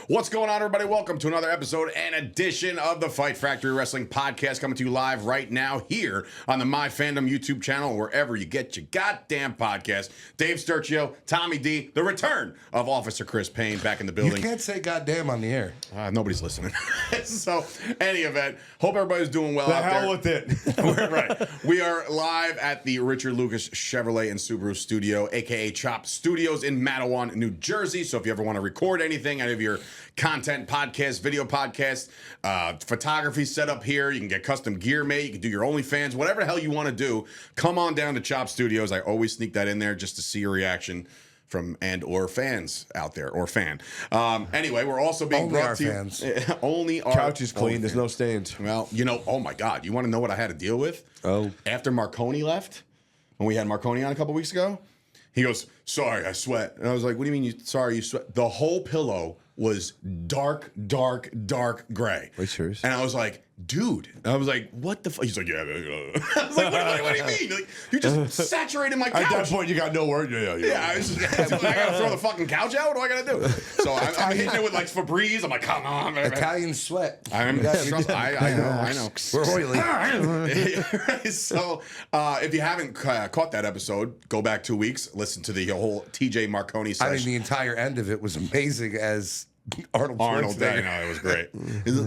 What's going on, everybody? Welcome to another episode and edition of the Fight Factory Wrestling Podcast, coming to you live right now here on the MyFandom YouTube channel, wherever you get your goddamn podcast. Dave Sturchio, Tommy D, the return of Officer Chris Payne back in the building. You can't say goddamn on the air. Nobody's listening. So, any event, hope everybody's doing well out there. The hell with it. We're right. We are live at the Richard Lucas Chevrolet and Subaru Studio, aka Chop Studios in Matawan, New Jersey. So if you ever want to record anything, any of your content, podcast, video podcast, photography set up here, you can get custom gear made, you can do your OnlyFans, whatever the hell you want to do, come on down to Chop Studios. I always sneak that in there just to see your reaction from or fans out there, or fan. Anyway, we're also being only brought our to you. fans. Only our Couch is clean. There's no stains. Well, you know, oh my God, you want to know what I had to deal with? Oh. After Marconi left, when we had Marconi on a couple weeks ago, he goes, "Sorry, I sweat." And I was like, "What do you mean sorry, you sweat?" The whole pillow was dark gray. Are you serious? And I was like, "Dude," and I was like, "What the fuck?" He's like, "Yeah." I was like, what do you mean? Like, you just saturated my couch. At that point, you got no word. Yeah, I gotta throw the fucking couch out. What do I gotta do? So I'm hitting it with like Febreze. I'm like, come on, man. Italian sweat. I know. We're oily. So if you haven't caught that episode, go back 2 weeks, listen to the whole TJ Marconi I session. mean, the entire end of it was amazing as Arnold, I Schwarzenegger. know, it was great.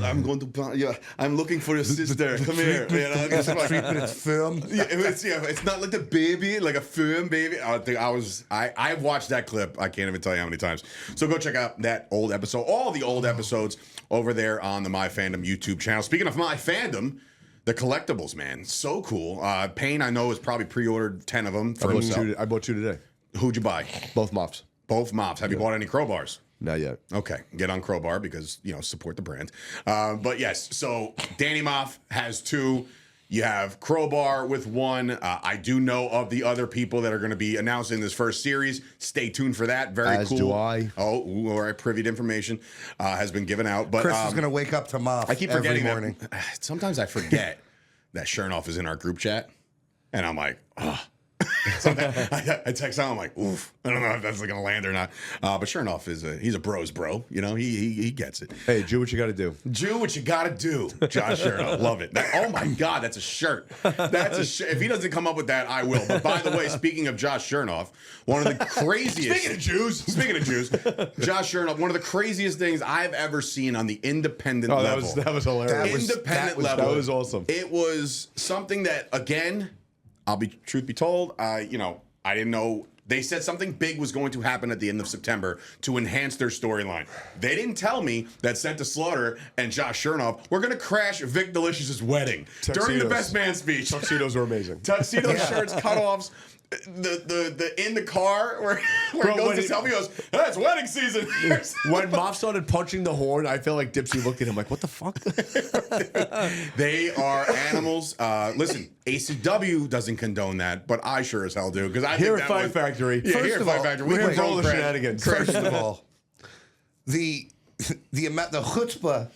I'm going to, I'm looking for your sister. Come here. The treatment is firm. It's not like the baby, like a firm baby. I've watched that clip. I can't even tell you how many times. So go check out that old episode, all the old episodes over there on the MyFandom YouTube channel. Speaking of MyFandom, the collectibles, man, so cool. Payne, I know, has probably pre-ordered 10 of them for himself. I bought 2 today. Who'd you buy? Both mops. Both mops. Have you bought any crowbars? Not yet. Okay, get on Crowbar because, you know, support the brand. But yes, so Danny Moff has 2. You have Crowbar with 1. I do know of the other people that are going to be announcing this first series. Stay tuned for that. Very As cool. do I. Oh, all right. Privied information has been given out. But Chris is going to wake up to Moff I keep every forgetting morning. that. Sometimes I forget that Chernoff is in our group chat, and I'm like, oh. I text him. I'm like, oof. I don't know if that's going to land or not. But Chernoff he's a bro's bro. You know, he gets it. Hey, do what you got to do. Do what you got to do. Josh Chernoff, love it. Oh my God, that's a shirt. That's a shirt. If he doesn't come up with that, I will. But by the way, speaking of Josh Chernoff, one of the craziest. Speaking of Jews, Josh Chernoff, one of the craziest things I've ever seen on the independent level. That was hilarious. Level. That was awesome. It was something that, again, truth be told, I didn't know. They said something big was going to happen at the end of September to enhance their storyline. They didn't tell me that Sent to Slaughter and Josh Chernoff were going to crash Vic Delicious's wedding during the Best Man speech. Tuxedos are amazing. Tuxedo shirts, cutoffs. The in the car where he goes to tell me, he goes, "It's wedding season." When Moff started punching the horn, I felt like Dipsy looked at him like, what the fuck? They are animals. Listen, ACW doesn't condone that, but I sure as hell do. Because I Here think at that Fight was, Factory. Yeah, First here at of Fight all, Factory, we we control the crash. shenanigans. First of all, the chutzpah.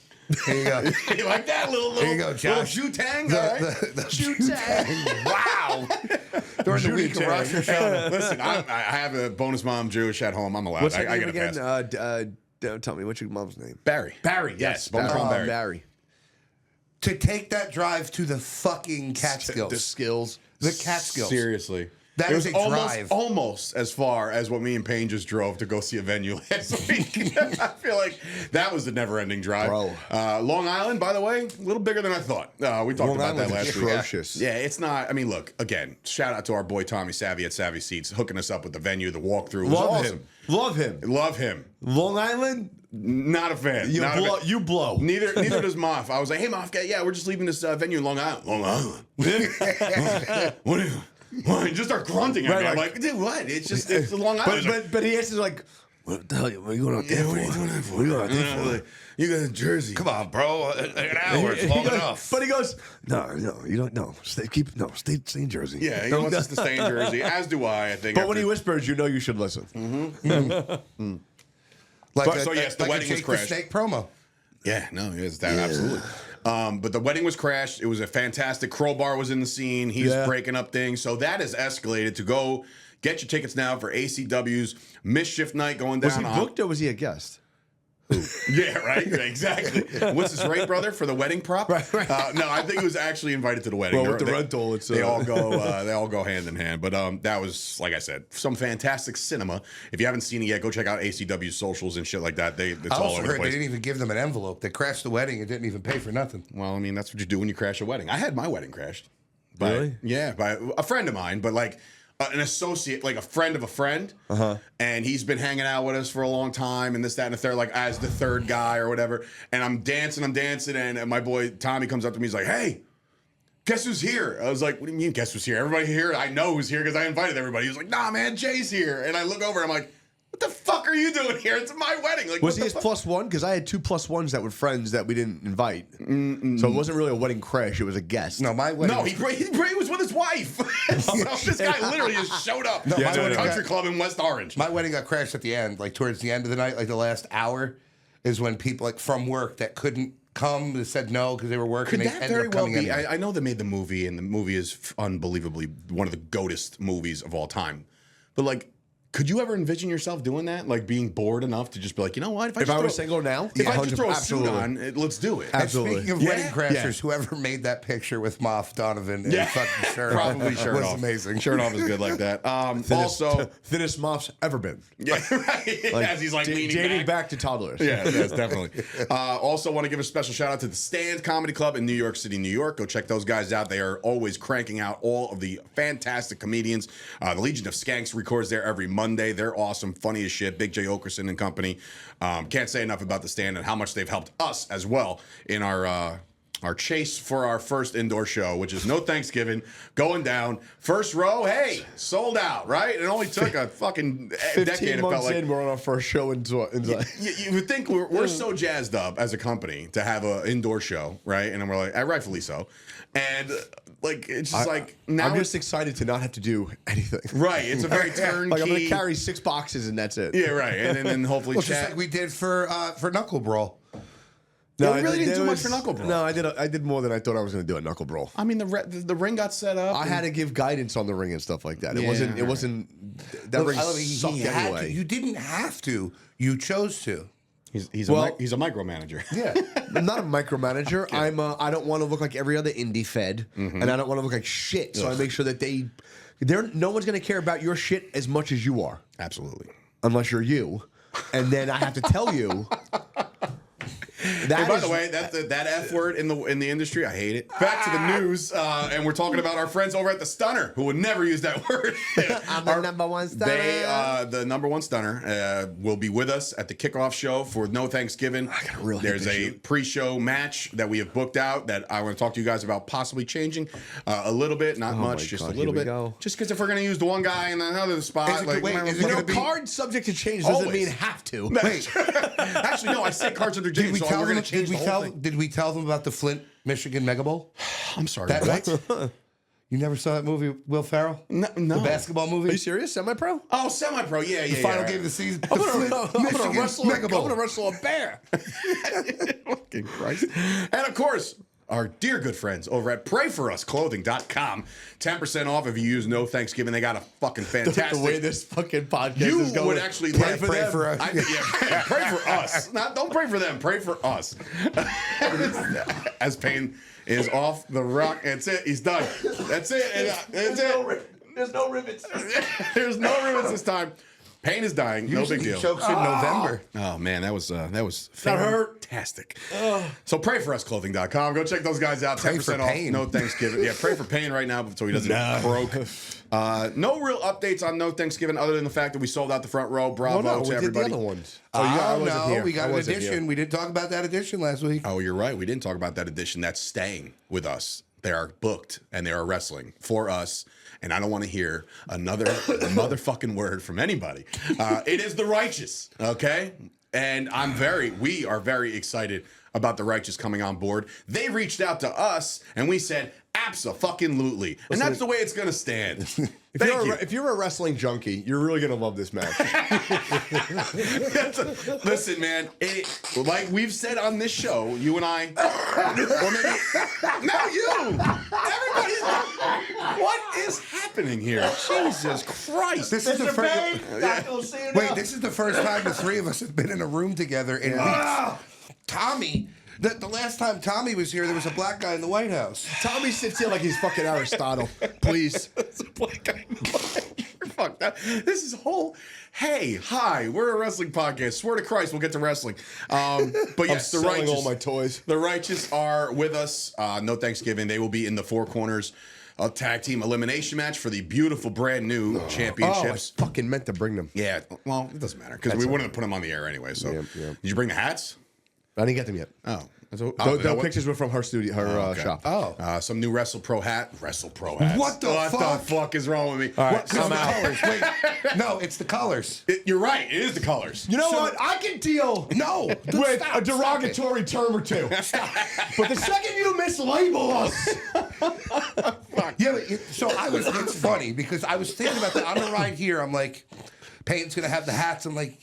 Here you go. You like that little Here you go, Josh. little Jew-tang? All right. The Jew-tang. Wow. During the week of Rosh Hashanah. Listen, I have a bonus mom Jewish at home. I'm allowed. What's I her name got to again? pass. Tell me, what's your mom's name? Barry. Yes. Bonus mom Barry. Barry. To take that drive to the fucking Catskills. The skills. The Catskills. Seriously. That it is was a drive. almost as far as what me and Payne just drove to go see a venue last week. I feel like that was the never-ending drive. Bro. Long Island, by the way, a little bigger than I thought. We talked about that last week. Atrocious. Yeah, it's not. I mean, look, again, shout out to our boy Tommy Savvy at Savvy Seats, hooking us up with the venue, the walkthrough. It was awesome. Love him. Love him. Long Island? Not a fan. You blow. Neither does Moff. I was like, hey, Moff, yeah, we're just leaving this venue in Long Island. Long Island. What are you? Well, just start grunting at me. I'm like, dude, what? It's Long Island. But he answers like, what the hell? What are you going out there for? What are you doing that for? What are you going out there for? You got in Jersey. Come on, bro. An hour. It's long enough. But he goes, no, you don't. No, stay in Jersey. Yeah, he wants us to stay in Jersey, as do I think. But when he whispers, you know you should listen. So yes, the wedding was crashed. The Snake promo. Yeah, no, yes, that absolutely. But the wedding was crashed. It was a fantastic. Crowbar was in the scene. He's breaking up things. So that has escalated to go get your tickets now for ACW's Mischief Night going down. Was he booked or was he a guest? Yeah, right. Exactly. What's his rate, brother, for the wedding prop? Right. No, I think he was actually invited to the wedding. Well, with the rental, it's they all go hand in hand. But that was, like I said, some fantastic cinema. If you haven't seen it yet, go check out ACW's socials and shit like that. It's I all also over the heard they place. didn't even give them an envelope. They crashed the wedding and didn't even pay for nothing. Well, I mean, that's what you do when you crash a wedding. I had my wedding crashed. By a friend of mine, but like an associate, like a friend of a friend. And he's been hanging out with us for a long time and this, that, and the third, like as the third guy or whatever. And I'm dancing, and my boy Tommy comes up to me, he's like, hey, guess who's here? I was like, what do you mean guess who's here? Everybody here? I know who's here because I invited everybody. He was like, nah, man, Jay's here. And I look over and I'm like, what the fuck are you doing here? It's my wedding. Like, was he his +1? Because I had 2 +1s that were friends that we didn't invite. So it wasn't really a wedding crash. It was a guest. No, my wedding. No, he was with his wife. So this guy literally just showed up to a country club in West Orange. My wedding got crashed at the end, like towards the end of the night, like the last hour is when people like from work that couldn't come, they said no because they were working. Could they that ended very up well coming be? anyway. I know they made the movie, and the movie is unbelievably one of the goatest movies of all time. But like, could you ever envision yourself doing that? Like being bored enough to just be like, you know what? If I was single now, if I just throw a absolutely. suit on, let's do it. And Absolutely. speaking of wedding crashers, whoever made that picture with Moff Donovan and fucking shirt Probably off shirt was off. amazing. Shirt off is good like that. Also, thinnest Moff's ever been. yeah, right. As he's like leaning Dating back. back to toddlers. Yeah, yes, definitely. Also, want to give a special shout out to the Stand Comedy Club in New York City, New York. Go check those guys out. They are always cranking out all of the fantastic comedians. The Legion of Skanks records there every Monday. They're awesome, funny as shit. Big J. Okerson and company. Can't say enough about the Stand and how much they've helped us as well in our chase for our first indoor show, which is No Thanksgiving, going down. First row, hey, sold out, right? It only took a fucking 15 decade. It months felt like in, we're on our first show inside. you would think we're so jazzed up as a company to have an indoor show, right? And we're like, rightfully so. And like, it's just like now I'm just excited to not have to do anything. right. It's a very turnkey. Like I'm going to carry 6 boxes and that's it. Yeah, right. And then hopefully Well, just chat. like we did for Knuckle Brawl. No, I we really did- didn't do there much was- for Knuckle Brawl. No, I did more than I thought I was going to do at Knuckle Brawl. I mean, the ring got set up. I had to give guidance on the ring and stuff like that. It Yeah. wasn't that Look, ring I mean, sucked he had anyway. to. You didn't have to. You chose to. He's Well- a micromanager. Yeah. I'm not a micromanager. I don't want to look like every other indie fed, and I don't want to look like shit. So I make sure that no one's going to care about your shit as much as you are, Absolutely. unless you're you. And then I have to tell you. And by the way, that F word in the industry, I hate it. Back to the news, and we're talking about our friends over at the Stunner, who would never use that word. I'm the number one stunner. The number one Stunner, will be with us at the kickoff show for No Thanksgiving. There's a pre-show match that we have booked out that I want to talk to you guys about possibly changing a little bit, not much, just God, a little here we bit. go. Just because if we're going to use the one guy in another spot, Is it You know, gonna be- cards subject to change doesn't Always. mean have to. Wait. Actually, no, I said cards under James, so we're going to change the whole thing. Did we tell them about the Flint, Michigan Mega Bowl? I'm sorry. That what? You never saw that movie, Will Ferrell? No. The basketball movie? Are you serious? Semi-pro? Oh, semi-pro. Yeah. Final yeah. game of the season. The I'm Flint, gonna Michigan wrestle. Mega Bowl. I'm gonna wrestle a bear. Fucking Christ. And of course, our dear good friends over at PrayForUsClothing.com. 10% off if you use No Thanksgiving. They got a fucking fantastic. The way this fucking podcast you is going. would actually pray like for pray them. for us. pray for us. Don't pray for them. Pray for us. As Payne is off the rock. That's it. He's done. That's it. That's it. There's no rivets. There's no rivets this time. Payne is dying. No big Usually deal. he chokes in November. Oh man, that was That hurt. fantastic. So PrayForUsClothing.com. Go check those guys out. Pray for 10% off. Payne. No Thanksgiving. Yeah, pray for Payne right now so he doesn't get broke. No real updates on No Thanksgiving other than the fact that we sold out the front row. Bravo no, to we did the everybody. other ones. Oh, wasn't no, here. we got I an wasn't edition. here. We didn't talk about that edition last week. Oh, you're right. We didn't talk about that edition. That's staying with us. They are booked and they are wrestling for us. And I don't want to hear another motherfucking word from anybody. It is the Righteous, okay? And we are very excited about the Righteous coming on board. They reached out to us and we said, abso-fucking-lutely. And that's the way it's going to stand. If you're a wrestling junkie, you're really gonna love this match. Listen, man, like we've said on this show, you and I, or maybe, no, you, everybody's, what is happening? happening here? Jesus Christ! This is the first. Wait, this is the first time the three of us have been in a room together in weeks. Tommy, the last time Tommy was here, there was a black guy in the White House. Tommy sits here like he's fucking Aristotle. Please. It's a black guy. Fuck that. This is whole. Hey, hi, we're a wrestling podcast. Swear to Christ, we'll get to wrestling. But yes, the selling righteous. all my toys. The righteous are with us. No Thanksgiving. They will be in the Four Corners tag team elimination match for the beautiful brand new championships. I fucking meant to bring them. Yeah, well, it doesn't matter because we wouldn't have put them on the air anyway. So, did you bring the hats? I didn't get them yet. Oh. The pictures were from her studio, her shop. Oh. Some new WrestlePro hat. WrestlePro hats. What the fuck is wrong with me? All right, Come out. Wait, no, it's the colors. You're right. It is the colors. You know what? I can deal with a derogatory term or two. But the second you mislabel us. Yeah, but so it's funny because I was thinking about that on the ride here. I'm like, Payne's gonna have the hats. I'm like,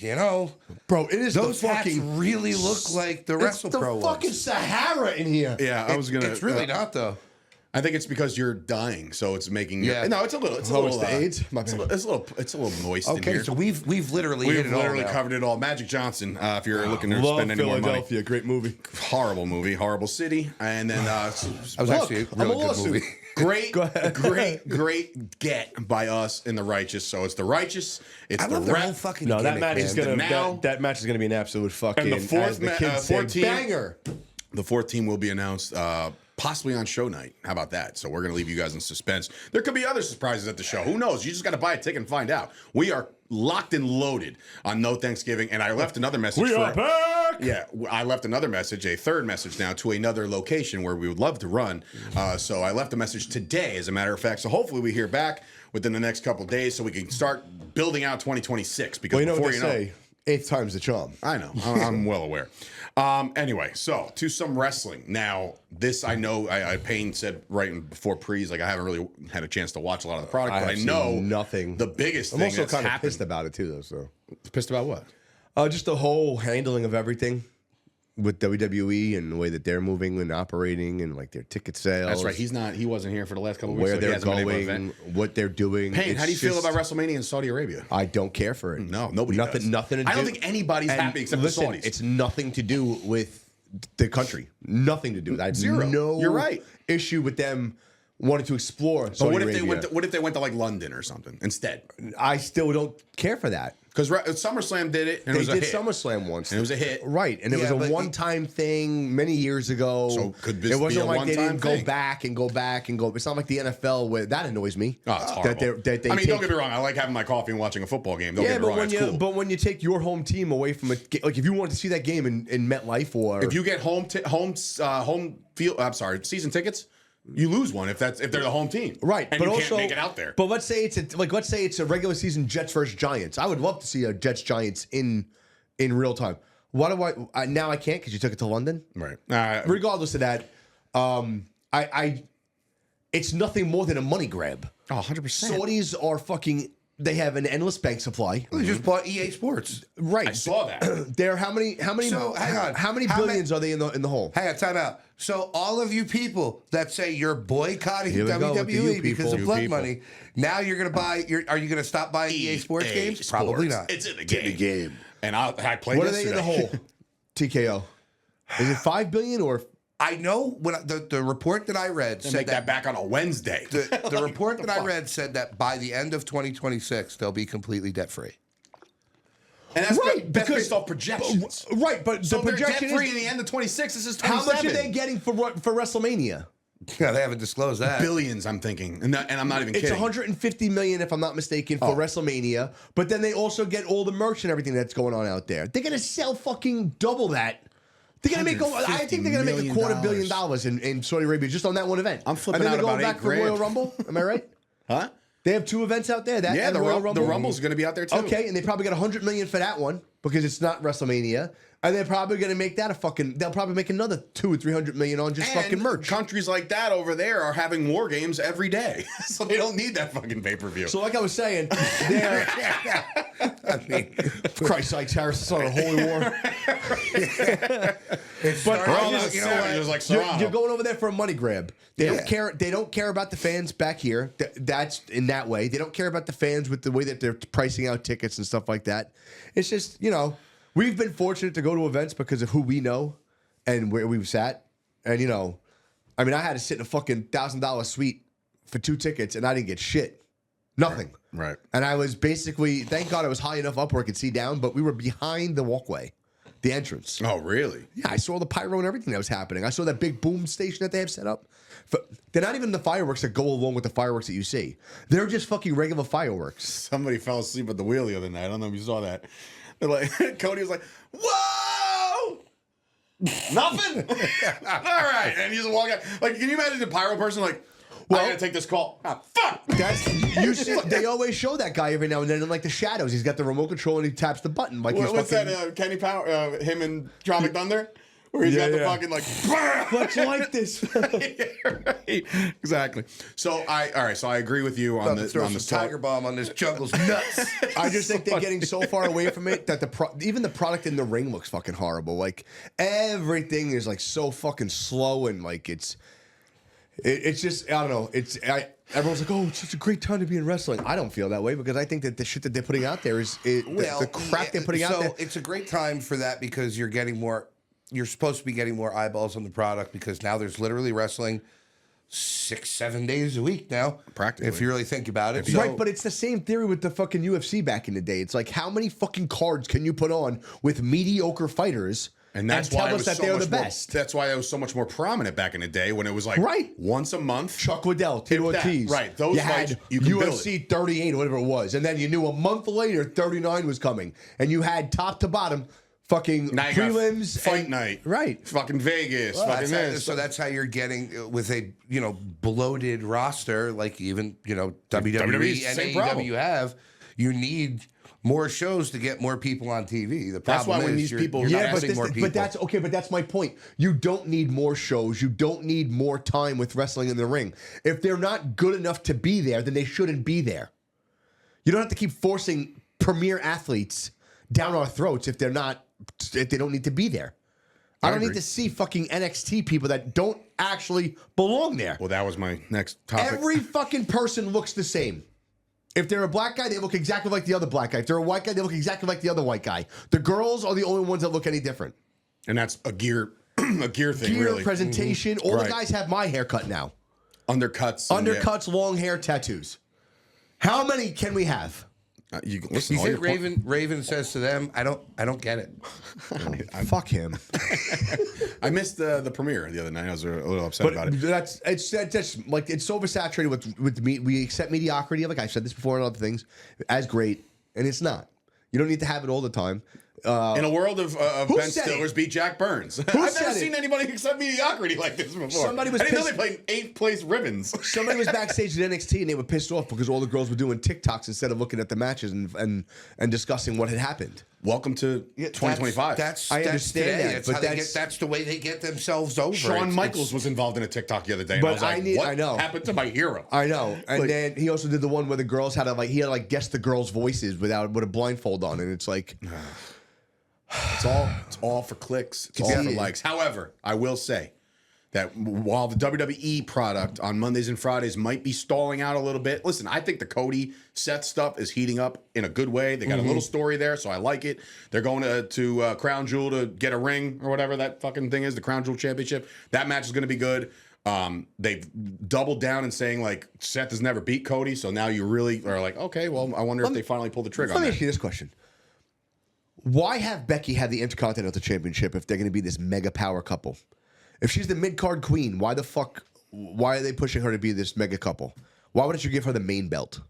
bro, it is those the hats fucking really look like the it's WrestlePro the fucking ones. Sahara in here. Yeah, I was gonna. It's really not though. I think it's because you're dying, so it's making. Yeah. No, it's a little. It's a Oh, little. it's the AIDS? My It's a bad. little. It's a little moist in Okay, here. so we've literally hit it all now. covered it all. Magic Johnson. If you're looking to Love spend any more money, Philadelphia, great movie. horrible movie, horrible city, and then That was actually a really good movie. great get by us in the righteous. So it's the righteous. It's I the love their rep. whole fucking No, that gimmick, match man. is gonna Now- that match is gonna be an absolute fucking. And the fourth as the kids say, 14 Banger. The fourth team will be announced possibly on show night. How about that? So we're going to leave you guys in suspense. There could be other surprises at the show. Who knows? You just got to buy a ticket and find out. We are locked and loaded on No Thanksgiving. And I left another message. We are back. Yeah, I left another message, a third message now, to another location where we would love to run. So I left a message today, as a matter of fact. So hopefully we hear back within the next couple of days so we can start building out 2026. Because Well, you know before what they say. Eighth time's the charm. I know. I'm well aware. Anyway, so to some wrestling. Now, this I know. Payne said right before pre's like I haven't really had a chance to watch a lot of the product, but I have know seen nothing. The biggest I'm thing also that's kind of happened. pissed about it too, though. So Pissed about what? just the whole handling of everything with WWE and the way that they're moving and operating and like their ticket sales. That's right. He wasn't here for the last couple of weeks. Where so he they're hasn't been able to going, event. what they're doing. Payne, how do you It's feel just- about WrestleMania in Saudi Arabia? I don't care for it. No, nobody Nothing. does. Nothing to do. I don't think anybody's and happy except listen, the Saudis. It's nothing to do with the country. Nothing to do with it. I have Zero. no You're right. issue with them wanting to explore But Saudi what if Arabia. what if they went to like London or something instead? I still don't care for that. Because SummerSlam did it, and it They was a did hit. SummerSlam once. And it was a hit. Right. And it Yeah, was but a one-time thing many years ago. So could this it wasn't be a like they one-time didn't go thing? back and go back and go. It's not like the NFL where that annoys me. Oh, it's horrible. That they I mean, don't take- get me wrong. I like having my coffee and watching a football game. Don't Yeah, get me but wrong. when That's you cool. but when you take your home team away from it, like if you want to see that game in MetLife or If you get home field, I'm sorry, season tickets, you lose one if they're the home team, right, And but you also can't make it out there. But let's say it's a regular season Jets versus Giants. I would love to see a Jets Giants in real time. Why do I now I can't because you took it to London? Right. Regardless of that, it's nothing more than a money grab. Oh, 100%. Saudis are fucking. They have an endless bank supply. They just bought EA Sports. Right. I saw that. They're how many? So, hang on. How many How billions are they in the hole? Hang on, time out. So all of you people that say you're boycotting Here we go with the you WWE because people. of You blood people. money, now you're gonna buy. Are you gonna stop buying EA Sports games? Probably not. It's in the game. And I played What are they in the yesterday. hole? TKO. Is it 5 billion or? I know when the report that I read They said make that back on a Wednesday. the report that I read said that by the end of 2026 they'll be completely debt free. And that's, Right, that's because- based off projections. Right, but So the they're projection debt free is in the end of 26. This is how 27. much are they getting for WrestleMania? Yeah, they haven't disclosed that. Billions, I'm thinking, and I'm not even It's kidding. 150 million, if I'm not mistaken, for WrestleMania. But then they also get all the merch and everything that's going on out there. They're gonna sell fucking double that. They're gonna make. I think they're gonna make $150 $250 million in Saudi Arabia just on that one event. I'm flipping and then out they're going about back for $8,000. Royal Rumble. Am I right? Huh? They have 2 events out there. That Yeah, and the Royal Rumble. Rumble's going to be out there too. Okay, and they probably got $100 million for that one because it's not WrestleMania. And they're probably gonna make that they'll probably make another 200 or 300 million on just fucking merch. Countries like that over there are having war games every day, so they don't need that fucking pay-per-view. So like I was saying, they're I mean, Christ sakes, Harris started a holy war. but We're all you know, those you know what? savages like You're Serrano. going over there for a money grab. They Yeah. don't care. They don't care about the fans back here. That's in that way. They don't care about the fans with the way that they're pricing out tickets and stuff like that. It's just, we've been fortunate to go to events because of who we know and where we've sat. And I mean, I had to sit in a fucking $1,000 suite for 2 tickets, and I didn't get shit. Nothing. Right. And I was basically, thank God I was high enough up where I could see down, but we were behind the walkway, the entrance. Oh, really? Yeah, I saw the pyro and everything that was happening. I saw that big boom station that they have set up. They're not even the fireworks that go along with the fireworks that you see. They're just fucking regular fireworks. Somebody fell asleep at the wheel the other night. I don't know if you saw that. They're like, Cody was like, "Whoa, nothing." All right, and he's walking. Like, can you imagine the pyro person like, I gotta take this call. Ah, fuck. That's they always show that guy every now and then in like the shadows. He's got the remote control and he taps the button like he's What's fucking. that? Kenny Power, him and Tropic Thunder, where he's got the fucking like. Let's like this. Yeah, right. Exactly. So I agree with you on Throw the some tiger bomb on this juggle's nuts. I just think they're getting so far away from it that even the product in the ring looks fucking horrible. Like everything is like so fucking slow and like it's just I don't know. Everyone's like, oh, it's such a great time to be in wrestling. I don't feel that way because I think that the shit that they're putting out there is the crap they're putting out there. So it's a great time for that because you're getting more. You're supposed to be getting more eyeballs on the product because now there's literally wrestling 6-7 days a week now. Practically. If you really think about it. Right, but it's the same theory with the fucking UFC back in the day. It's like, how many fucking cards can you put on with mediocre fighters And that's tell why it us was that so they're much the more, best? That's why it was so much more prominent back in the day when it was like Right. once a month. Chuck Liddell, Tito If that, Ortiz. right, those you fights, had you can build UFC 38 or whatever it was. And then you knew a month later 39 was coming. And you had top to bottom fucking Now you got prelims. fight and- night. Right. Fucking Vegas. fucking this. So that's how you're getting with a bloated roster like even WWE WWE's and same AEW problem. have. You need more shows to get more people on TV. The That's problem why when is these you're people- not Yeah, adding more people. But that's okay. But that's my point. You don't need more shows. You don't need more time with wrestling in the ring. If they're not good enough to be there, then they shouldn't be there. You don't have to keep forcing premier athletes down our throats if they don't need to be there. I don't need agree. to see fucking NXT people that don't actually belong there. Well, that was my next topic. Every fucking person looks the same. If they're a black guy, they look exactly like the other black guy. If they're a white guy, they look exactly like the other white guy. The girls are the only ones that look any different. and that's a gear thing, Gear, really. presentation. All Right. the guys have my haircut now. Undercuts. and Undercuts, long hair, tattoos. How many can we have? You listen. You all think your Raven says to them, I don't get it. Fuck him. I missed the premiere the other night. I was a little upset about it. That's like it's so oversaturated with me. We accept mediocrity. Like I said this before and other things as great, and it's not. You don't need to have it all the time. In a world of Who Ben said Stiller's it? beat Jack Burns. I've said never it? seen anybody accept mediocrity like this before. Somebody was I didn't know pissed- they played 8th place ribbons. Somebody was backstage at NXT and they were pissed off because all the girls were doing TikToks instead of looking at the matches and discussing what had happened. Welcome to 2025. That's I understand today. that, That's but how they that's- that's the way they get themselves over. Shawn It's- Michaels was involved in a TikTok the other day. And But I was like, I need- what I know. happened to my hero? I know, and Like- then he also did the one where the girls had to guess the girls' voices with a blindfold on, and it's like, It's all for clicks. It's all Yeah. for likes. However, I will say that while the WWE product on Mondays and Fridays might be stalling out a little bit, listen, I think the Cody Seth stuff is heating up in a good way. They got a little story there, so I like it. They're going to Crown Jewel to get a ring or whatever that fucking thing is, the Crown Jewel Championship. That match is going to be good. They've doubled down and saying like Seth has never beat Cody, so now you really are like, okay, well, I wonder if they finally pull the trigger let on me that. ask you this question: why have Becky have the Intercontinental Championship if they're going to be this mega power couple? If she's the mid card queen, why are they pushing her to be this mega couple? Why wouldn't you give her the main belt?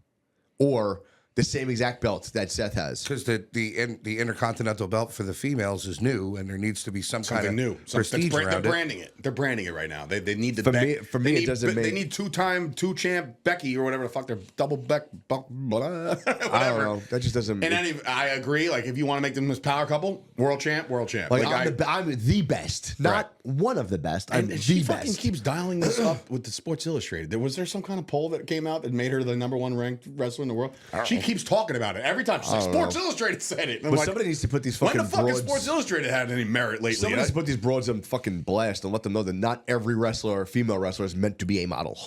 Or the same exact belt that Seth has. Because the Intercontinental belt for the females is new, and there needs to be some kind of new prestige They're around branding it. They're branding it right now. They need the For me, it doesn't make. They need two champ Becky or whatever the fuck they're double whatever. I don't know. That just doesn't. I agree. Like if you want to make them this power couple, world champ. Like I'm the best, not one of the best. I'm and she the fucking best. keeps dialing this up with the Sports Illustrated. Was there some kind of poll that came out that made her the #1 ranked wrestler in the world? She keeps talking about it every time. She's like, Sports Illustrated said it. But somebody needs to put these fucking when the fuck broads. has Sports Illustrated had any merit lately? Somebody needs to put these broads on fucking blast and let them know that not every wrestler or female wrestler is meant to be a model.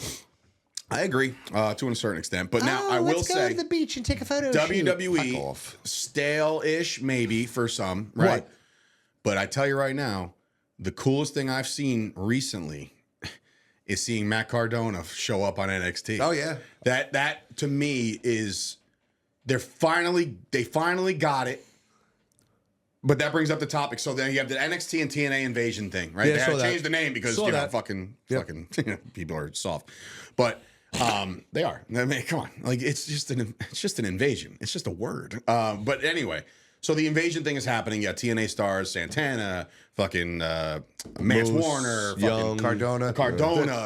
I agree to a certain extent, but now I will let's say go to the beach and take a photo. WWE stale-ish maybe for some, right? What? But I tell you right now, the coolest thing I've seen recently is seeing Matt Cardona show up on NXT. Oh yeah, that to me is they finally got it. But that brings up the topic. So then you have the NXT and TNA invasion thing, right? Yeah, They had to saw change that. the name because Saw that. fucking people are soft. But they are. I mean, come on. Like it's just an invasion. It's just a word. But anyway, so the invasion thing is happening. Yeah, TNA stars, Santana, fucking Mance Moose, Warner, fucking Young, Cardona,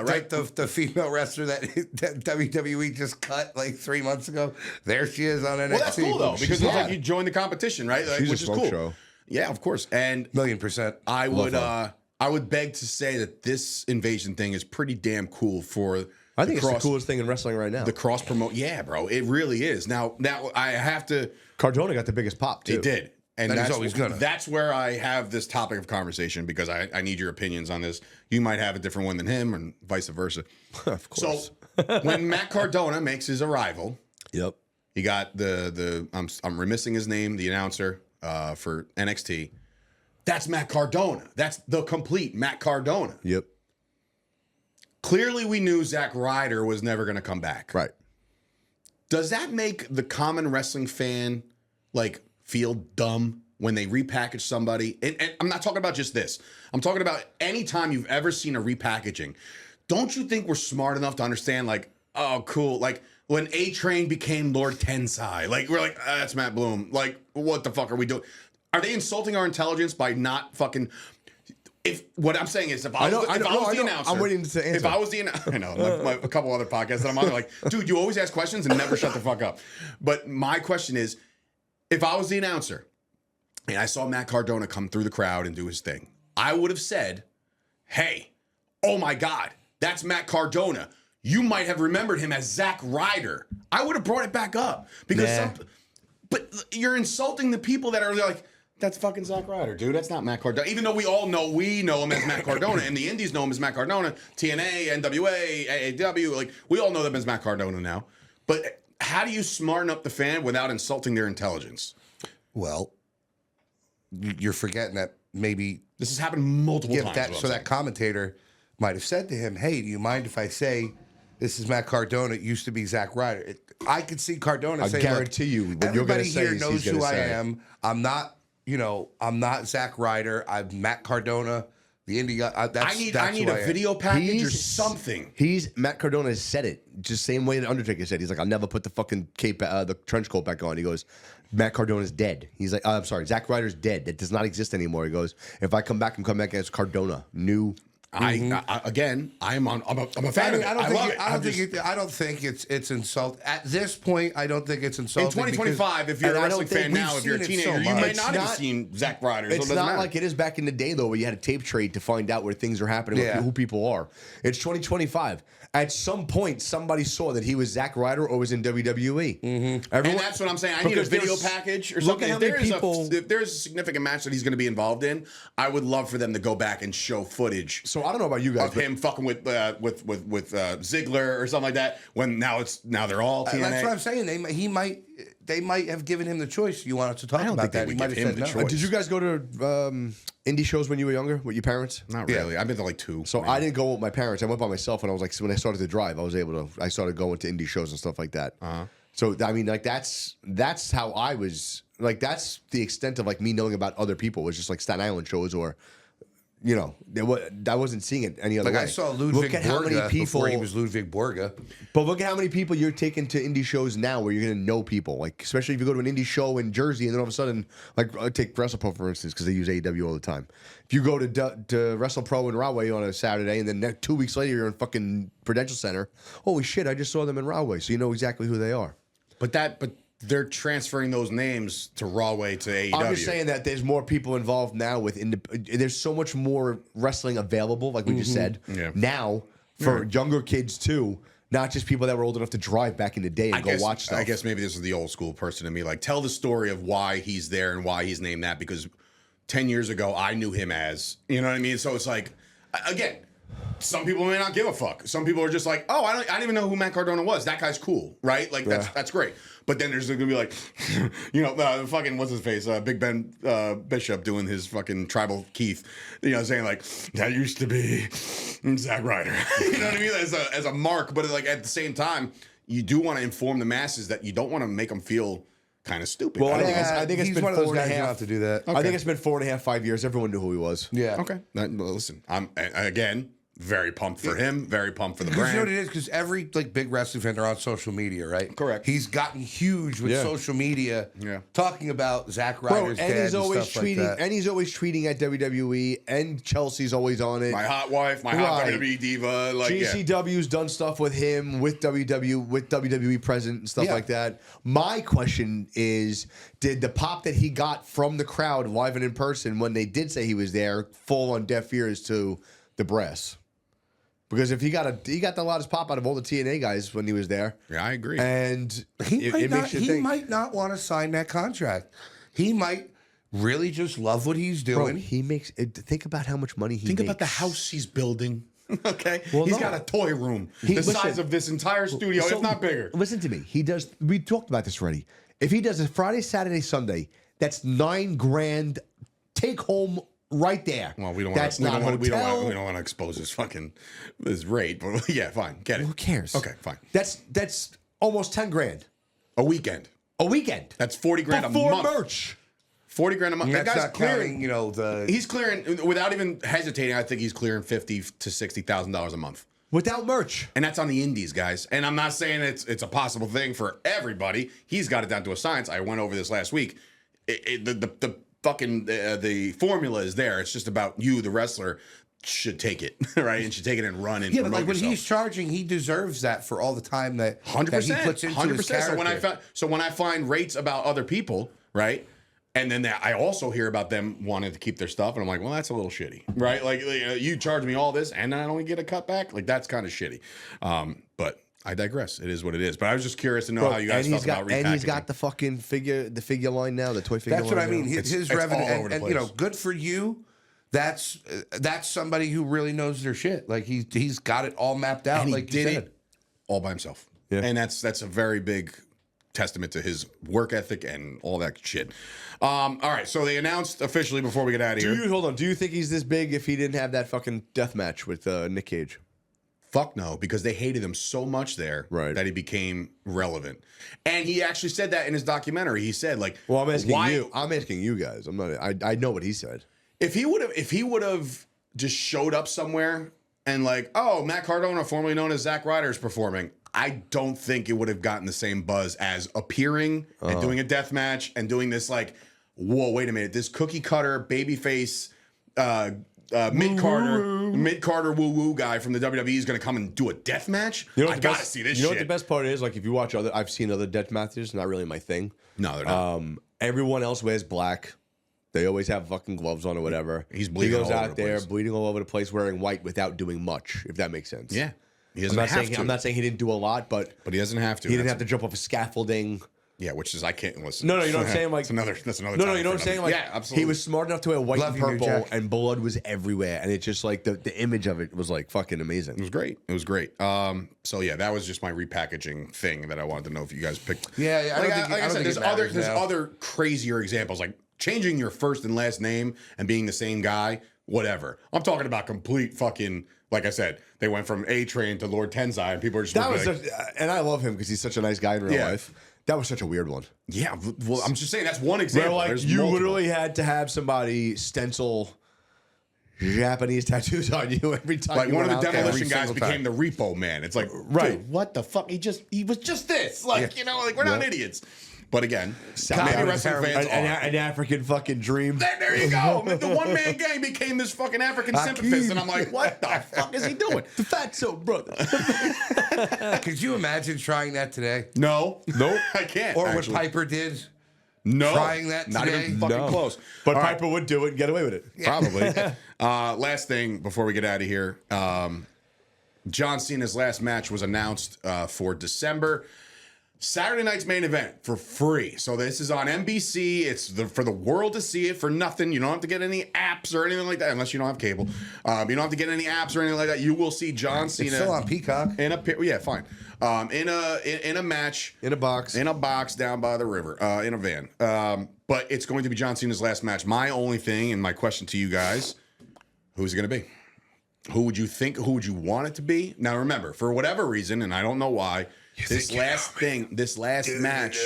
right? The female wrestler that WWE just cut like 3 months ago. There she is on NXT. Well, that's cool though because it's hot. like you join the competition, right? Like, She's a which is smoke cool. show. Yeah, of course. And $1,000,000%. I would beg to say that this invasion thing is pretty damn cool for. I think it's the coolest thing in wrestling right now. The cross promote, yeah, bro, it really is. Now I have to. Cardona got the biggest pop too. It did, and he's that's always gonna. That's where I have this topic of conversation because I need your opinions on this. You might have a different one than him, and vice versa. Of course. So when Matt Cardona makes his arrival, Yep. he got the I'm remissing his name, the announcer for NXT. That's Matt Cardona. That's the complete Matt Cardona. Yep. Clearly, we knew Zack Ryder was never going to come back. Right. Does that make the common wrestling fan like feel dumb when they repackage somebody? And I'm not talking about just this. I'm talking about any time you've ever seen a repackaging. Don't you think we're smart enough to understand like, oh, cool. Like when A-Train became Lord Tensai, like we're like, that's Matt Bloom. Like, what the fuck are we doing? Are they insulting our intelligence by not fucking? If what I'm saying is, if I was the announcer, I'm waiting to answer. If I was the announcer, I know a couple other podcasts that I'm on, they're like, dude, you always ask questions and never shut the fuck up. But my question is, if I was the announcer and I saw Matt Cardona come through the crowd and do his thing, I would have said, hey, oh my God, that's Matt Cardona. You might have remembered him as Zack Ryder. I would have brought it back up because, but you're insulting the people that are like, that's fucking Zack Ryder, dude. That's not Matt Cardona. Even though we know him as Matt Cardona, and the indies know him as Matt Cardona, TNA, NWA, AAW, like we all know them as Matt Cardona now. But how do you smarten up the fan without insulting their intelligence? Well, you're forgetting that maybe This has happened multiple times. So that commentator might have said to him, "Hey, do you mind if I say this is Matt Cardona? It used to be Zack Ryder." I could see Cardona saying, guarantee you, what you're everybody gonna say here is knows he's gonna who I say. am. I'm not, I'm not Zack Ryder. I'm Matt Cardona, the indie guy. I need a video package or something. Matt Cardona has said it just same way that Undertaker said. He's like, I'll never put the fucking cape, the trench coat back on. He goes, Matt Cardona's dead. He's like, I'm sorry, Zack Ryder's dead. That does not exist anymore. He goes, if I come back as Cardona, new. I'm a fan of it. I don't think it's insult at this point. I don't think it's insulting. In 2025, if you're a wrestling fan now, if you're a teenager, you may not have seen Zack Ryder. So It's not like it is back in the day though, where you had a tape trade to find out where things are happening, who people are. It's 2025. At some point, somebody saw that he was Zack Ryder or was in WWE. And that's what I'm saying. I need a video package or something. If there's a significant match that he's going to be involved in, I would love for them to go back and show footage. So I don't know about you guys, of him fucking with Ziggler or something like that. When now they're all TNA. That's what I'm saying. They might have given him the choice. You wanted to talk about that. He might have said no. choice. Did you guys go to indie shows when you were younger with your parents? Not really. I've been to like 2. So I didn't go with my parents. I went by myself, and I was like, when I started to drive, I started going to indie shows and stuff like that. So I mean, like that's how I was. Like that's the extent of like me knowing about other people. It was just like Staten Island shows or you know, I wasn't seeing it any other Like way. I saw Ludwig Look at how many Borga people before he was Ludwig Borga. But look at how many people you're taking to indie shows now where you're going to know people. Like, especially if you go to an indie show in Jersey and then all of a sudden, like, I take WrestlePro for instance, because they use AEW all the time. If you go to WrestlePro in Rahway on a Saturday and then 2 weeks later you're in fucking Prudential Center, holy shit, I just saw them in Rahway. So you know exactly who they are. But they're transferring those names to Rawway to AEW. I'm just saying that there's more people involved now with there's so much more wrestling available, like we just said. Yeah. Now for younger kids too, not just people that were old enough to drive back in the day and go watch stuff. I guess maybe this is the old school person in me. Like, tell the story of why he's there and why he's named that. Because 10 years ago, I knew him as, you know what I mean? So it's like, again, some people may not give a fuck. Some people are just like, oh, I didn't even know who Matt Cardona was. That guy's cool, right? Like, that's great. But then there's gonna be like, you know, fucking what's his face, Big Ben Bishop doing his fucking tribal Keith, you know, saying like that used to be Zack Ryder, you know what I mean? As a mark, but like at the same time, you do want to inform the masses that you don't want to make them feel kind of stupid. Well, I think it's he's been one of those 4.5 guys who have to do that. I think it's been 4.5, 5 years. Everyone knew who he was. Yeah. Okay. Well, listen, I'm again very pumped for him. Very pumped for the Because brand. you know what it is? Because every like big wrestling fan are on social media, right? Correct. He's gotten huge with social media, talking about Zack Bro, Ryder's and dad he's always stuff tweeting, like that. and he's always tweeting at WWE, and Chelsea's always on it. My hot wife, my hot Right. WWE diva, like GCW's done stuff with him, with WWE president and stuff like that. My question is, did the pop that he got from the crowd live and in person when they did say he was there fall on deaf ears to the brass? Because if he got the loudest pop out of all the TNA guys when he was there. Yeah, I agree. And it makes you he think. might not want to sign that contract. He might really just love what he's doing. Bro, he makes. Think about how much money he makes. Think about the house he's building. Okay, Well, he's no. got a toy room the size of this entire studio, if not bigger. Listen to me. He does. We talked about this already. If he does a Friday, Saturday, Sunday, that's $9,000 take home right there. Well, we don't That's not want hotel. to expose his rate, but yeah, fine, get it. Who cares? Okay, fine. That's almost $10,000 A weekend. a weekend. That's $40,000 a Before month. merch. $40,000 a month. And That that's guy's not clearing. counting, you know, the He's clearing without even hesitating. I think he's clearing $50,000 to $60,000 a month. Without merch. And that's on the indies, guys. And I'm not saying it's a possible thing for everybody. He's got it down to a science. I went over this last week. The fucking the formula is there. It's just about you, the wrestler, should take it, right? And should take it and run and yeah, but promote like when yourself. he's charging, he deserves that for all the time that 100%, that he puts into his character. So when I find rates about other people, right, and then I also hear about them wanting to keep their stuff, and I'm like, well, that's a little shitty, right? Like you charge me all this, and I don't get a cut back. Like that's kind of shitty. But I digress. It is what it is. But I was just curious to know how you guys felt about repackaging. And he's got the fucking figure line now, the toy figure That's line. what I mean. now. His all revenue, over the and you know, place. good for you. That's somebody who really knows their shit. Like he's got it all mapped out. and he like you did said. it all by himself. Yeah. And that's a very big testament to his work ethic and all that shit. All right, so they announced officially before we get out of here. Hold on. Do you think he's this big if he didn't have that fucking death match with Nick Cage? Fuck no, because they hated him so much there that he became relevant. And he actually said that in his documentary. He said, like, Well, I'm asking why, you. I'm asking you guys. I'm not. I know what he said. If he would have just showed up somewhere and like, oh, Matt Cardona, formerly known as Zack Ryder, is performing, I don't think it would have gotten the same buzz as appearing and doing a death match and doing this like, whoa, wait a minute, this cookie cutter babyface mid Carter woo woo guy from the WWE is going to come and do a death match. I gotta see this. You know shit. what the best part is? Like if you watch I've seen other death matches. Not really my thing. No, they're not. Everyone else wears black. They always have fucking gloves on or whatever. He's bleeding He goes all over out the there place. bleeding all over the place, wearing white without doing much. If that makes sense. Yeah, he I'm doesn't have to. I'm not saying he didn't do a lot, but But he doesn't have to. he didn't That's have to jump off a scaffolding. Yeah, which is I can't listen. No, you know what I'm saying? Like that's another. No, topic you know for what I'm saying? another- Like yeah, absolutely. he was smart enough to wear white Love and you, New purple, Jack. and blood was everywhere, and it just like the image of it was like fucking amazing. It was great. It was great. So yeah, that was just my repackaging thing that I wanted to know if you guys picked. Yeah, I don't think like I said, it there's matters now. other crazier examples like changing your first and last name and being the same guy. Whatever. I'm talking about complete fucking. Like I said, they went from A Train to Lord Tensai, and people are just That was, like, and I love him because he's such a nice guy in real life. That was such a weird one. yeah. Well, I'm just saying that's one Where example. like There's you multiple. literally had to have somebody stencil Japanese tattoos on you every time. Like you one of went the out there. demolition guys single became time. the repo man. It's like, Right. dude, what the fuck? He was just this. Like, you know, like we're not idiots. But again, Sounds maybe like wrestling fans an, are. an African fucking dream. There you go. The one man gang became this fucking African sympathist, and I'm like, what the fuck is he doing? The Fatso brother. Could you imagine trying that today? No, I can't. Or actually. what Piper did? No, trying that not today? even fucking No. close. But All right. Piper would do it and get away with it. Probably. Last thing before we get out of here, John Cena's last match was announced for December. Saturday night's main event for free. So this is on NBC. It's for the world to see it for nothing. You don't have to get any apps or anything like that, unless you don't have cable. You don't have to get any apps or anything like that. You will see John Cena. It's still on Peacock. In fine. In a match. In a box. In a box down by the river. In a van. But it's going to be John Cena's last match. My only thing and my question to you guys, who's it going to be? Who would you think? Who would you want it to be? Now remember, for whatever reason, and I don't know why, this last match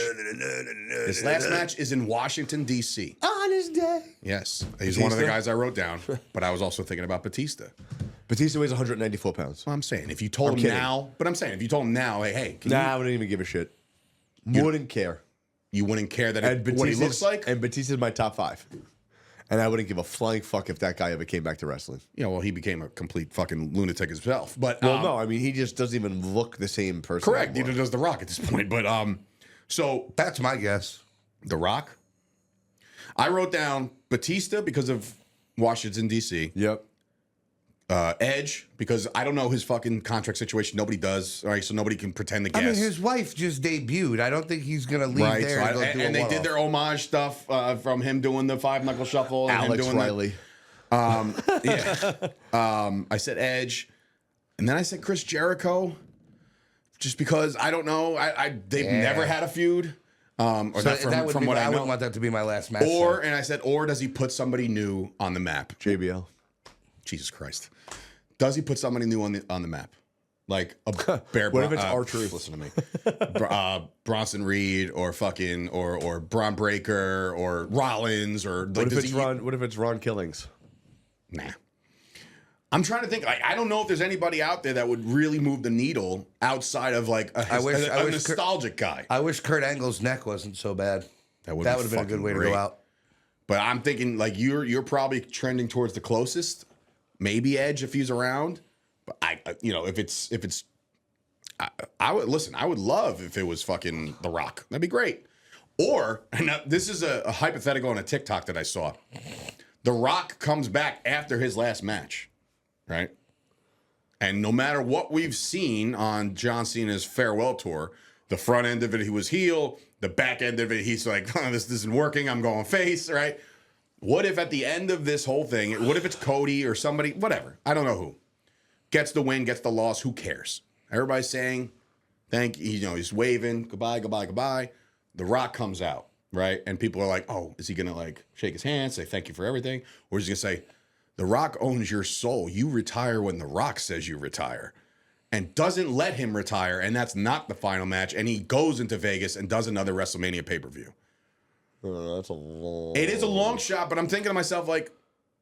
is in Washington, D.C. On his day. Yes. He's one of the Batista? guys I wrote down, but I was also thinking about Batista. Batista weighs 194 pounds. Well, I'm saying, if you told him kidding. now, hey, can Nah, I wouldn't even give a shit. Wouldn't care. you wouldn't care that what he looks like? And Batista's my top 5. And I wouldn't give a flying fuck if that guy ever came back to wrestling. You know, well, he became a complete fucking lunatic himself. But Well, no, I mean, he just doesn't even look the same person. correct. anymore. Neither does The Rock at this point. But so That's my guess. The Rock. I wrote down Batista because of Washington, D.C. Yep. Edge because I don't know his fucking contract situation. Nobody does. All right, so nobody can pretend to guess. I mean, his wife just debuted. I don't think he's gonna leave right. there So and go do a and they did one-off. their homage stuff from him doing the 5-knuckle shuffle. And Alex him doing Riley. I said Edge, and then I said Chris Jericho, just because I don't know. They've never had a feud. Or So that that would from be, what I I know. wouldn't want that to be my last match. Or then. and I said, or does he put somebody new on the map? JBL. Jesus Christ. Does he put somebody new on the map? Like a Bear What if it's R-Truth? Listen to me. Bronson Reed or fucking or Braun Breaker or Rollins or like, What if it's Ron Killings? Nah. I'm trying to think. Like, I don't know if there's anybody out there that would really move the needle outside of like a wish nostalgic guy. I wish Kurt Angle's neck wasn't so bad. That would have be been a good fucking way to great. go out. But I'm thinking like you're probably trending towards the closest. Maybe Edge if he's around. But if it's I would listen. I would love if it was fucking The Rock. That'd be great. Or and this is a hypothetical on a TikTok that I saw. The Rock comes back after his last match, right? And no matter what we've seen on John Cena's farewell tour, the front end of it he was heel, the back end of it he's like, oh, this isn't working. I'm going face, right? What if at the end of this whole thing, what if it's Cody or somebody, whatever, I don't know who, gets the win, gets the loss, who cares? Everybody's saying, he's waving, goodbye, goodbye, goodbye. The Rock comes out, right? And people are like, oh, is he going to like shake his hand, say thank you for everything? Or is he going to say, The Rock owns your soul. You retire when The Rock says you retire. And doesn't let him retire, and that's not the final match. And he goes into Vegas and does another WrestleMania pay-per-view. That's a long. It is a long shot, but I'm thinking to myself, like,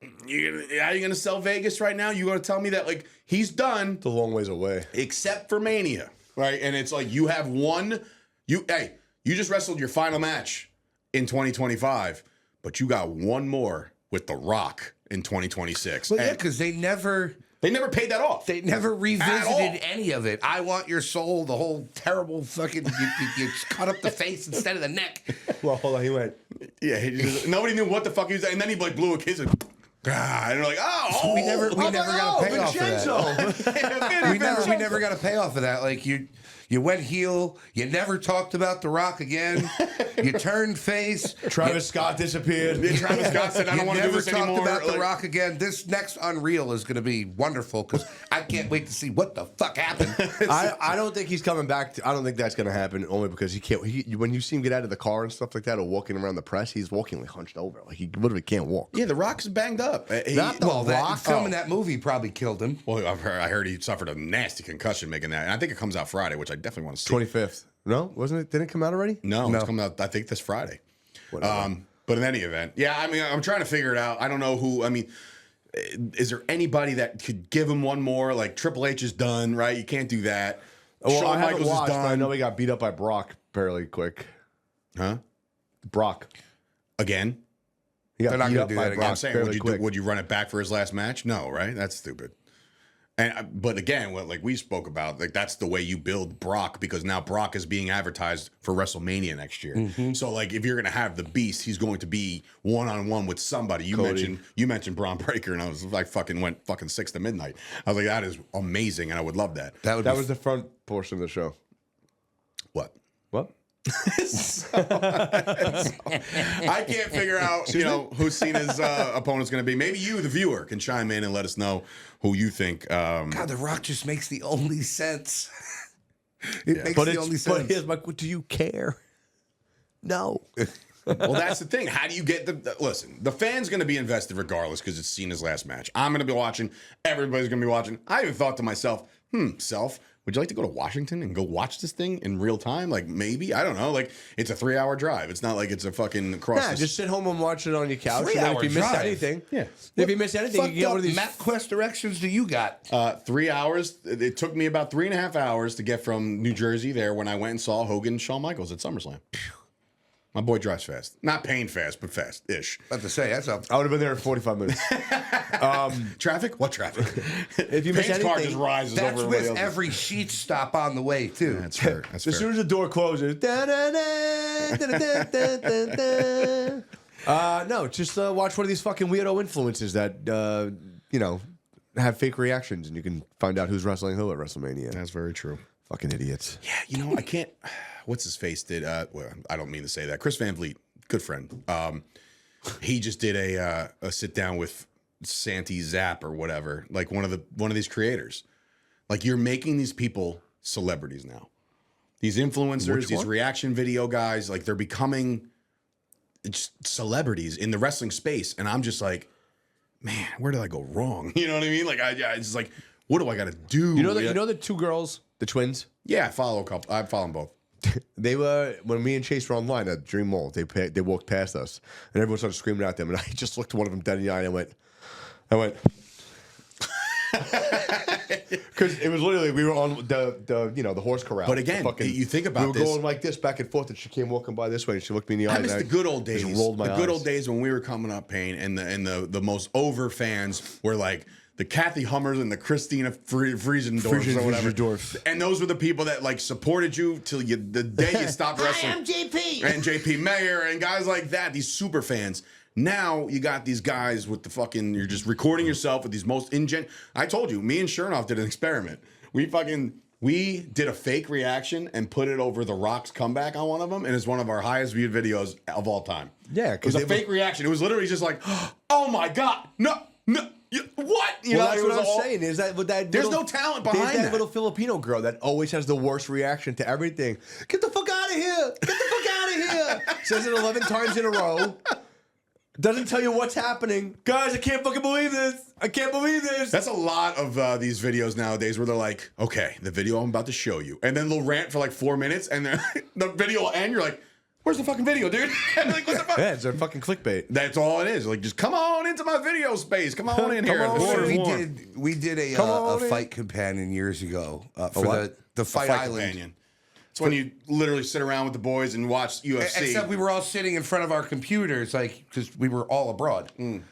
are you going to sell Vegas right now? You going to tell me that, like, he's done, It's a long ways away. except for Mania, right? And it's like, you have one, you just wrestled your final match in 2025, but you got one more with The Rock in 2026. Well, yeah, And because they never paid that off. They never all. revisited any of it. I want your soul, the whole terrible fucking, you cut up the face instead of the neck. Well, hold on. He went. Yeah, nobody knew what the fuck he was, and then he like blew a kiss and they're like, oh, We never got a payoff for that. We Vincenzo. never got a payoff for that. Like you went heel. You never talked about The Rock again. You turned face. Travis Scott disappeared. Travis Scott said, I You don't want to do never this talked anymore. about The Like, Rock again. This next Unreal is going to be wonderful because I can't wait to see what the fuck happened. I don't think he's coming back. I don't think that's going to happen only because he can't. When you see him get out of the car and stuff like that or walking around the press, he's walking like hunched over. Like he literally can't walk. Yeah, The Rock's banged up. Not The Well, Rock. filming that movie probably killed him. Well, I heard he suffered a nasty concussion making that, and I think it comes out Friday, which I definitely want to see. 25th. No, wasn't it? Didn't it come out already? No, it's coming out, I think, this Friday. Whatever. But in any event, yeah, I mean, I'm trying to figure it out. I don't know who. I mean, is there anybody that could give him one more? Like Triple H is done, right? You can't do that. Well, Shawn I haven't Michaels watched, is but I done. know he got beat up by Brock fairly quick. Huh? Brock. Again? He got They're not beat gonna up do by that again. Brock I'm saying, fairly quick. would you run it back for his last match? No, right? That's stupid. And but again, what like we spoke about, like that's the way you build Brock because now Brock is being advertised for WrestleMania next year. So like if you're gonna have the Beast, he's going to be one-on-one with somebody. You mentioned Braun Breaker, and I was like went 6 to midnight. I was like, that is amazing, and I would love that. That was the front portion of the show. What? What? I can't figure out, who Cena's opponent's going to be. Maybe you, the viewer, can chime in and let us know who you think. God, The Rock just makes the only sense. It makes the only sense. But here's my, do you care? No. Well, that's the thing. How do you get listen, the fan's going to be invested regardless because it's Cena's last match. I'm going to be watching. Everybody's going to be watching. I even thought to myself, self, would you like to go to Washington and go watch this thing in real time? Like, maybe. I don't know. Like, it's a 3-hour drive. It's not like it's a fucking cross. Yeah, just sit home and watch it on your couch. And then if 3-hour you miss drive? anything, Yeah. If you miss anything, you Fucked can get one up of these. MapQuest directions do you got? 3 hours. It took me about 3.5 hours to get from New Jersey there when I went and saw Hogan and Shawn Michaels at SummerSlam. My boy drives fast. Not Payne fast, but fast-ish. About to say, that's a... I would have been there in 45 minutes. Traffic? What traffic? If you miss Payne's car just anything, rises That's over with everybody else's. every sheet stop on the way, too. That's fair. That's as fair. soon as the door closes, no, just watch one of these fucking weirdo influencers that have fake reactions, and you can find out who's wrestling who at WrestleMania. That's very true. Fucking idiots. Yeah, I can't. What's his face did? Well, I don't mean to say that. Chris Van Vliet, good friend. He just did a sit down with Santi Zap or whatever, like one of these creators. Like you're making these people celebrities now. These influencers, these reaction video guys, like they're becoming just celebrities in the wrestling space, and I'm just like, man, where did I go wrong? You know what I mean? Like it's like, what do I got to do? You know the two girls, the twins. Yeah, I follow a couple. I follow them both. They were when me and Chase were online at Dream Mall. They walked past us, and everyone started screaming at them. And I just looked one of them dead in the eye, and I went, because it was literally we were on the horse corral. But again, you think about we were this. going like this back and forth, and she came walking by this way, and she looked me in the eye. I miss the good old days. Just rolled my the good eyes. old days when we were coming up, Payne, and the most over fans were like the Kathy Hummers and the Christina Friesendorfs or whatever. Friesendorfs. And those were the people that like supported you till the day you stopped wrestling. I am JP. And JP Mayer and guys like that, these super fans. Now you got these guys with the fucking, you're just recording yourself with these most I told you, me and Chernoff did an experiment. We did a fake reaction and put it over The Rock's comeback on one of them, and it's one of our highest viewed videos of all time. Yeah, it was a fake reaction. It was literally just like, oh my God, no, what? Well, that's what I'm saying. Is that with that? There's little, no talent there's behind that. little Filipino girl that always has the worst reaction to everything. Get the fuck out of here! Get the fuck out of here! Says it 11 times in a row. Doesn't tell you what's happening. Guys, I can't fucking believe this. I can't believe this. That's a lot of these videos nowadays where they're like, okay, the video I'm about to show you. And then they'll rant for like 4 minutes and then the video will end. You're like, where's the fucking video, dude? Like, what the fuck? Yeah, it's a fucking clickbait. That's all it is. Like, just come on into my video space. Come on in here. We did a fight companion years ago for the Fight Island. Companion. It's when you literally sit around with the boys and watch UFC. Except we were all sitting in front of our computers, like because we were all abroad. It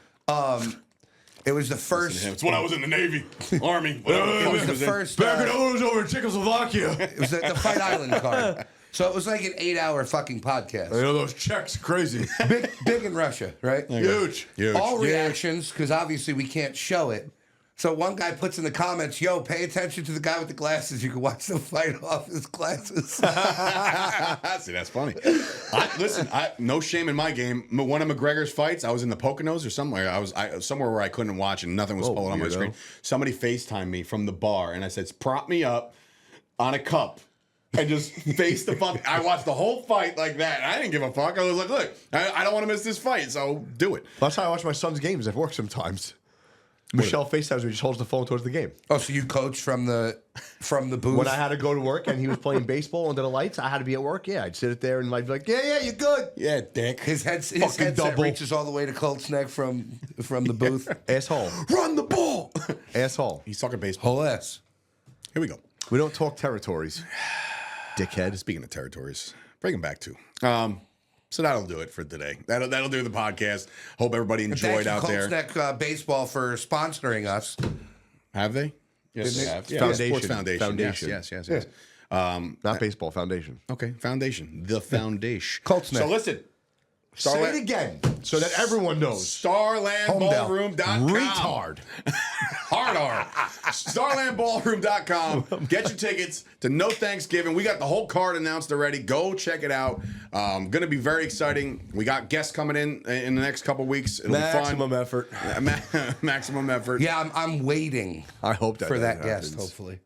was the first. It's when I was in the Navy, Army. It was the first. Back when I was over in Czechoslovakia. It was the Fight Island card. So it was like an 8-hour fucking podcast. I know those Czechs are crazy. Big in Russia, right? Huge. All reactions, because obviously we can't show it. So one guy puts in the comments, yo, pay attention to the guy with the glasses. You can watch the fight off his glasses. See, that's funny. Listen, no shame in my game. One of McGregor's fights, I was in the Poconos or somewhere. I was somewhere where I couldn't watch and nothing was pulling on my screen. Somebody FaceTimed me from the bar, and I said, prop me up on a cup. And just face the fuck. I watched the whole fight like that. I didn't give a fuck. I was like, look, I don't want to miss this fight, so do it. That's how I watch my son's games at work sometimes. Michelle FaceTimes me, just holds the phone towards the game. Oh, so you coach from the booth? When I had to go to work and he was playing baseball under the lights, I had to be at work. Yeah, I'd sit it there and like be like, yeah, you're good. Yeah, dick. His headset double. reaches all the way to Colt's neck from the booth. Asshole. Run the ball. Asshole. He's talking baseball. Whole ass. Here we go. We don't talk territories. Dickhead. Speaking of territories, bring him back to. So that'll do it for today. That'll do the podcast. Hope everybody enjoyed out there. Colts Neck Baseball for sponsoring us. Have they? Yes, they have. Yeah, Foundation. Sports Foundation. Foundation. Yes. Not baseball, foundation. Okay, Foundation. The Foundation. Colts Neck. So listen. Say it again so that everyone knows. StarlandBallroom.com. Retard. Hard R. StarlandBallroom.com. Get your tickets to No Thanksgiving. We got the whole card announced already. Go check it out. Going to be very exciting. We got guests coming in the next couple weeks. It'll Maximum be fun. effort. Maximum effort. Yeah, I'm waiting I hope that for that happens. guest, hopefully.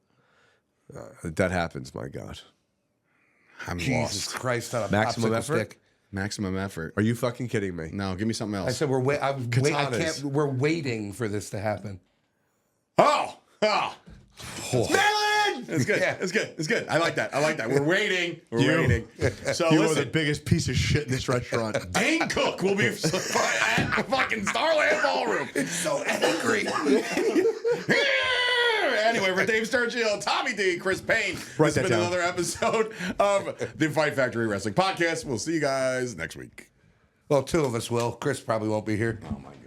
That happens, my God. I'm Jesus lost. Christ, on a Maximum popsicle effort? stick. Maximum effort. Are you fucking kidding me? No, give me something else. I said Katanas. we're waiting for this to happen. Oh! Melon! It's good. Yeah. It's good. It's good. I like that. We're waiting. We're waiting. So You are the listen, biggest piece of shit in this restaurant. Dane Cook will be at the fucking Starland Ballroom. So angry. Anyway, for Dave Sturchio, Tommy D, Chris Payne, Write this has that been down. another episode of the Fight Factory Wrestling Podcast. We'll see you guys next week. Well, two of us will. Chris probably won't be here. Oh my God.